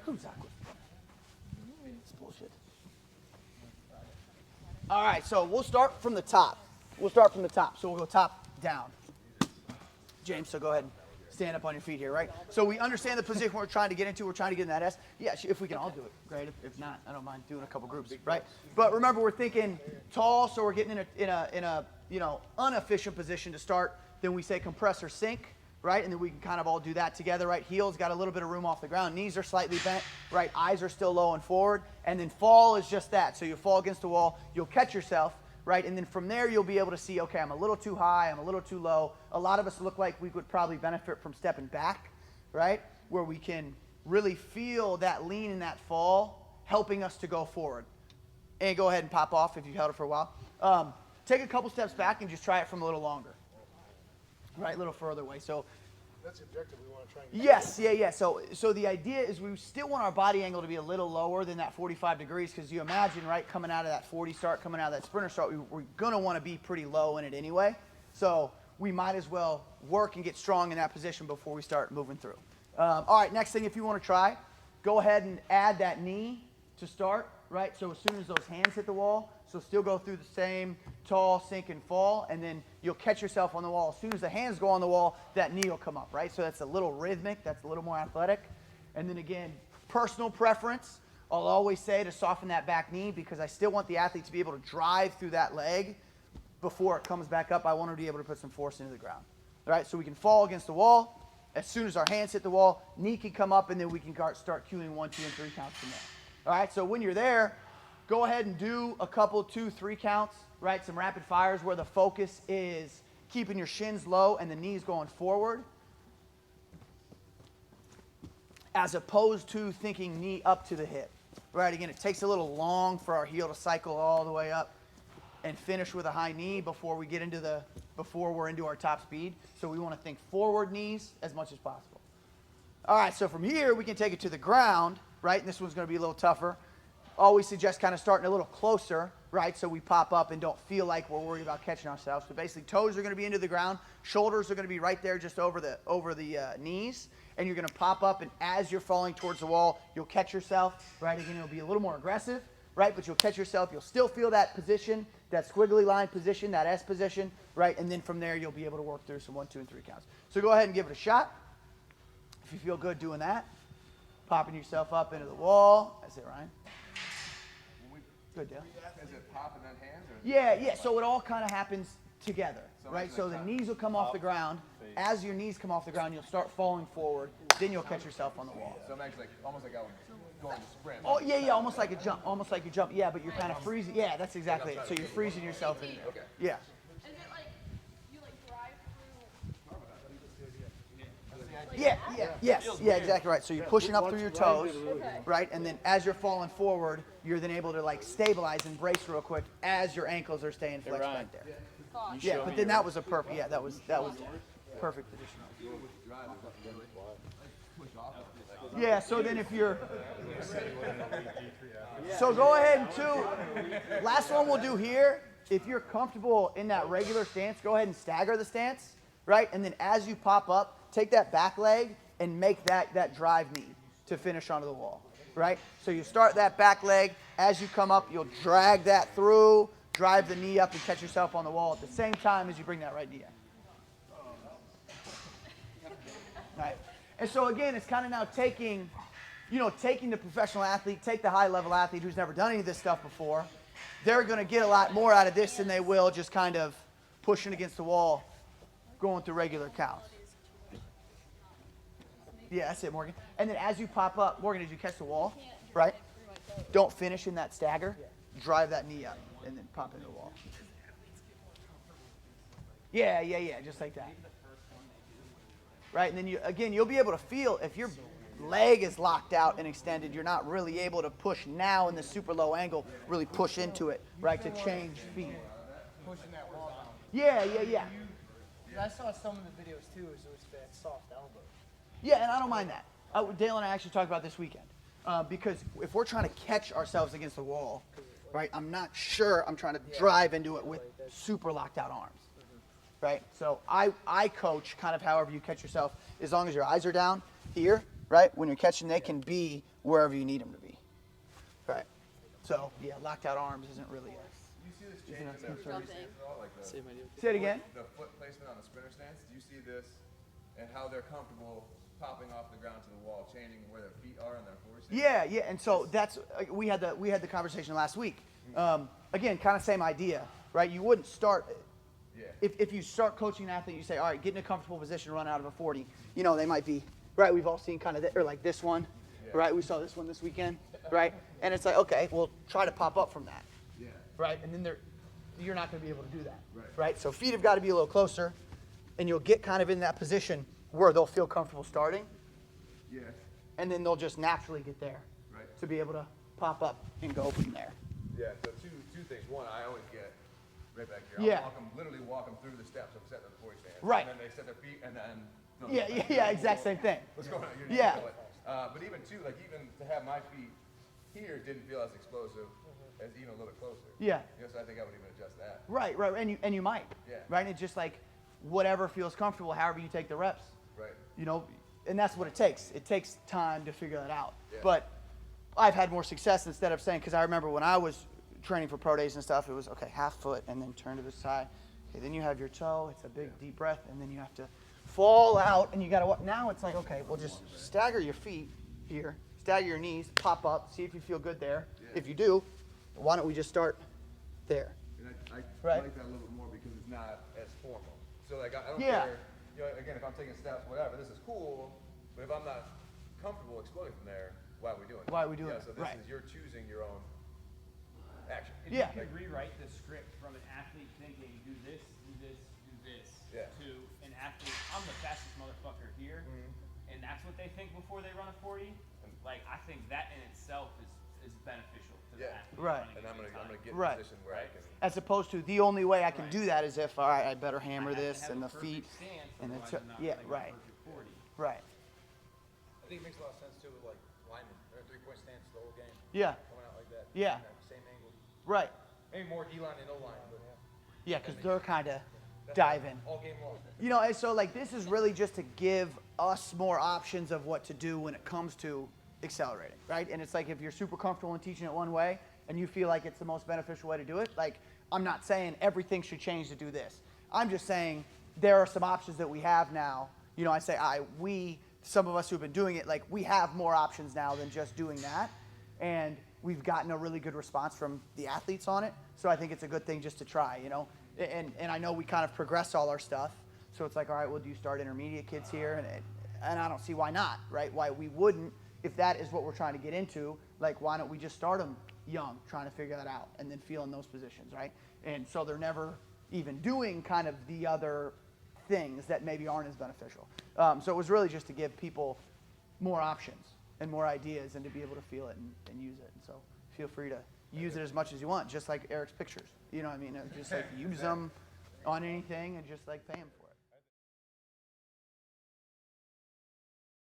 Who's awkward? It's bullshit. All right, so we'll start from the top. So we'll go top down. James, so go ahead and stand up on your feet here, right? So we understand the position we're trying to get into. We're trying to get in that S. Yeah, if we can all do it, great. If not, I don't mind doing a couple groups, right? But remember, we're thinking tall, so we're getting in a inefficient position to start. Then we say compress or sink, right? And then we can kind of all do that together, right? Heels got a little bit of room off the ground. Knees are slightly bent, right? Eyes are still low and forward. And then fall is just that. So you fall against the wall. You'll catch yourself, right? And then from there, you'll be able to see, okay, I'm a little too high. I'm a little too low. A lot of us look like we would probably benefit from stepping back, right? Where we can really feel that lean and that fall helping us to go forward. And go ahead and pop off if you've held it for a while. Take a couple steps back and just try it from a little longer. Right, a little further away. So that's the objective we want to try and get. Yes, yeah. So the idea is we still want our body angle to be a little lower than that 45 degrees, because you imagine, right, coming out of that 40 start, coming out of that sprinter start, we're going to want to be pretty low in it anyway. So we might as well work and get strong in that position before we start moving through. All right, next thing, if you want to try, go ahead and add that knee to start, right? So as soon as those hands hit the wall, so still go through the same tall, sink, and fall, and then you'll catch yourself on the wall. As soon as the hands go on the wall, that knee will come up, right? So that's a little rhythmic, that's a little more athletic. And then again, personal preference, I'll always say to soften that back knee, because I still want the athlete to be able to drive through that leg before it comes back up. I want him to be able to put some force into the ground. All right, so we can fall against the wall. As soon as our hands hit the wall, knee can come up, and then we can start cueing 1, 2, and 3 counts from there. All right, so when you're there, go ahead and do a couple, 2, 3 counts, right? Some rapid fires where the focus is keeping your shins low and the knees going forward, as opposed to thinking knee up to the hip, right? Again, it takes a little long for our heel to cycle all the way up and finish with a high knee before we're into our top speed. So we want to think forward knees as much as possible. All right, so from here, we can take it to the ground, right? And this one's going to be a little tougher. Always suggest kind of starting a little closer, right? So we pop up and don't feel like we're worried about catching ourselves. So basically, toes are going to be into the ground. Shoulders are going to be right there just over the knees. And you're going to pop up, and as you're falling towards the wall, you'll catch yourself, right? Again, it'll be a little more aggressive, right? But you'll catch yourself. You'll still feel that position, that squiggly line position, that S position, right? And then from there, you'll be able to work through some 1, 2, and 3 counts. So go ahead and give it a shot. If you feel good doing that, popping yourself up into the wall. That's it, Ryan. Good, Dale. Is it pop and then hands? Or Yeah. So it all kind of happens together, right? So the knees will come off the ground. As your knees come off the ground, you'll start falling forward. Then you'll catch yourself on the wall. So I'm actually almost like I was going to sprint. Oh, yeah, almost like a jump. Almost like you jump. Yeah, but you're kind of freezing. Yeah, that's exactly it. So you're freezing yourself in there. Okay. Yeah. Is it like you drive Yeah, exactly right. So you're pushing up through your toes, right? And then as you're falling forward, you're then able to stabilize and brace real quick as your ankles are staying flexed right there. Yeah, but then that was a perfect. Yeah, that was perfect position. Yeah. So then if you're, so go ahead and last one we'll do here. If you're comfortable in that regular stance, go ahead and stagger the stance, right? And then as you pop up, take that back leg and make that drive knee to finish onto the wall, right? So you start that back leg. As you come up, you'll drag that through, drive the knee up, and catch yourself on the wall at the same time as you bring that right knee in. Right. And so again, it's kind of now taking the professional athlete, take the high-level athlete who's never done any of this stuff before. They're going to get a lot more out of this than they will just kind of pushing against the wall, going through regular counts. Yeah, that's it, Morgan. And then as you pop up, Morgan, as you catch the wall, right? Don't finish in that stagger. Drive that knee up and then pop into the wall. Yeah, just like that. Right, and then you'll be able to feel if your leg is locked out and extended, you're not really able to push now in the super low angle, really push into it, right, to change speed. Pushing that wall down. Yeah. I saw some of the videos too, so it's that soft elbow. Yeah, and I don't mind that. Dale and I actually talked about this weekend. Because if we're trying to catch ourselves against the wall, right, I'm not sure I'm trying to drive into it with super locked out arms. Right? So I coach kind of however you catch yourself, as long as your eyes are down here, right? When you're catching, they can be wherever you need them to be, right? So yeah, locked out arms isn't really a. You see this change in the sprinter stance at all? Like the, Say it again. The foot placement on the sprinter stance. Do you see this and how they're comfortable popping off the ground to the wall, changing where their feet are and their forward stance? Yeah, and so that's we had the conversation last week. Again, kind of same idea, right? You wouldn't start. Yeah. If you start coaching an athlete, you say, all right, get in a comfortable position, run out of a 40. You know, they might be, right, we've all seen kind of, or like this one, right? We saw this one this weekend, right? And it's like, okay, well, try to pop up from that, right? And then you're not going to be able to do that, right? So feet have got to be a little closer, and you'll get kind of in that position where they'll feel comfortable starting. Yeah. And then they'll just naturally get there to be able to pop up and go from there. Yeah, so two things. One, I always get right back here. I'll literally walk them through the steps of setting the 40 stance. Right. And then they set their feet, and then... Exact same thing. What's going on? But even too, like even to have my feet here didn't feel as explosive as even a little bit closer. Yeah. You know, so I think I would even adjust that. Right, and you might. Yeah. Right, and it's just like whatever feels comfortable, however you take the reps. Right. You know, and that's what it takes. It takes time to figure that out. Yeah. But I've had more success instead of saying, because I remember when I was training for pro days and stuff, it was okay, half foot and then turn to the side. Okay, then you have your toe. It's a big deep breath, and then you have to fall out, and you got to walk. Now it's like, okay, well just stagger your feet here, stagger your knees, pop up, see if you feel good there. Yeah. If you do, why don't we just start there? And I Right. like that a little bit more because it's not as formal. So like I don't Yeah. care. You know, again, if I'm taking steps, whatever, this is cool. But if I'm not comfortable exploding from there, why are we doing it? Why are we doing it? So this Right. is you're choosing your own action. If Yeah. you could rewrite the script from an athlete thinking, do this, do this, do this, Yeah. to an athlete, I'm the fastest motherfucker here, and that's what they think before they run a 40, like, I think that in itself is beneficial to the Yeah. athlete. Right. running And I'm against gonna time. get in Right. a position where I can. As opposed to the only way I can Right. do that is if, all right, I better hammer I have to this have and a the perfect feet stance, and the otherwise I'm not yeah, running a right, perfect 40. right, I think it makes a lot of sense too with like linemen. They're in 3-point stance the whole game. yeah, Coming out like that. Yeah. That same angle. right, Maybe more D line and O line, but yeah, because they're kind of diving. all game long. You know, and so like this is really just to give us more options of what to do when it comes to accelerating, right? And it's like if you're super comfortable in teaching it one way and you feel like it's the most beneficial way to do it, like I'm not saying everything should change to do this. I'm just saying there are some options that we have now. You know, I say some of us who've been doing it, like we have more options now than just doing that. And we've gotten a really good response from the athletes on it. So I think it's a good thing just to try, you know? And I know we kind of progressed all our stuff. So it's like, all right, well, do you start intermediate kids here? And I don't see why not, right? Why we wouldn't, if that is what we're trying to get into, like, why don't we just start them young, trying to figure that out, and then feel in those positions, right? And so they're never even doing kind of the other things that maybe aren't as beneficial. So it was really just to give people more options and more ideas and to be able to feel it and use it. And so feel free to use it as much as you want, just like Eric's pictures. You know what I mean? Just like use them on anything and just like pay him for it.